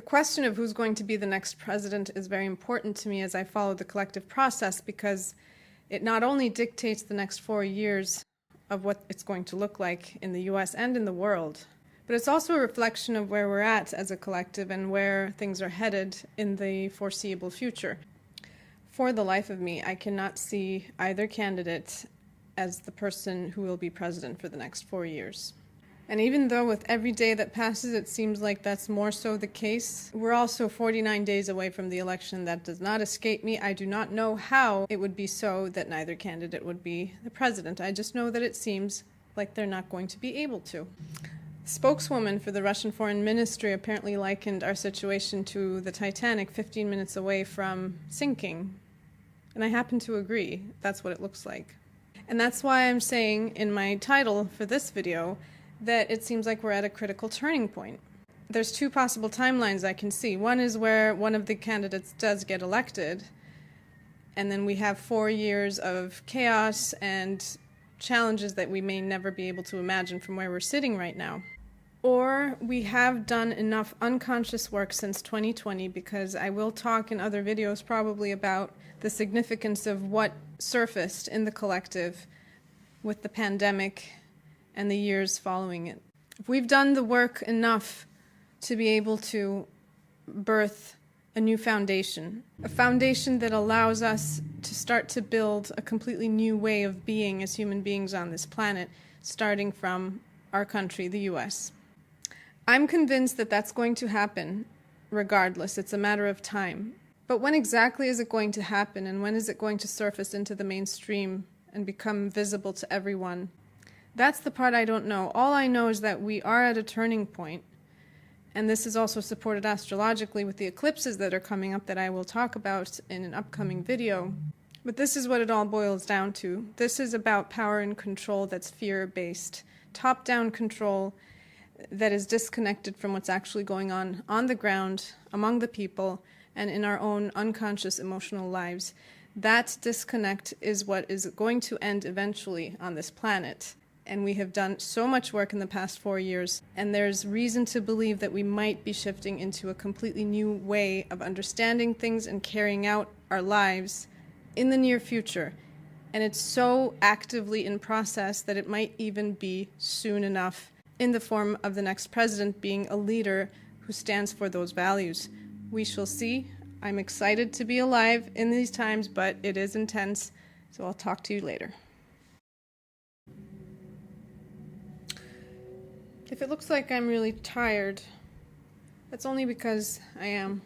The question of who's going to be the next president is very important to me as I follow the collective process, because it not only dictates the next 4 years of what it's going to look like in the US and in the world, but it's also a reflection of where we're at as a collective and where things are headed in the foreseeable future. For the life of me, I cannot see either candidate as the person who will be president for the next 4 years. And even though with every day that passes it seems like that's more so the case, we're also 49 days away from the election. That does not escape me. I do not know how it would be so that neither candidate would be the president. I just know that it seems like they're not going to be able to. The spokeswoman for the Russian Foreign Ministry apparently likened our situation to the Titanic 15 minutes away from sinking. And I happen to agree. That's what it looks like. And that's why I'm saying in my title for this video that it seems like we're at a critical turning point. There's two possible timelines I can see. One is where one of the candidates does get elected, and then we have 4 years of chaos and challenges that we may never be able to imagine from where we're sitting right now. Or we have done enough unconscious work since 2020, because I will talk in other videos probably about the significance of what surfaced in the collective with the pandemic and the years following it. If we've done the work enough to be able to birth a new foundation, a foundation that allows us to start to build a completely new way of being as human beings on this planet, starting from our country, the US. I'm convinced that that's going to happen regardless. It's a matter of time. But when exactly is it going to happen, and when is it going to surface into the mainstream and become visible to everyone? That's the part I don't know. All I know is that we are at a turning point, and this is also supported astrologically with the eclipses that are coming up that I will talk about in an upcoming video. But this is what it all boils down to. This is about power and control that's fear-based, top-down control that is disconnected from what's actually going on the ground, among the people, and in our own unconscious emotional lives. That disconnect is what is going to end eventually on this planet. And we have done so much work in the past 4 years, and there's reason to believe that we might be shifting into a completely new way of understanding things and carrying out our lives in the near future. And it's so actively in process that it might even be soon enough, in the form of the next president being a leader who stands for those values. We shall see. I'm excited to be alive in these times, but it is intense, so I'll talk to you later. If it looks like I'm really tired, that's only because I am.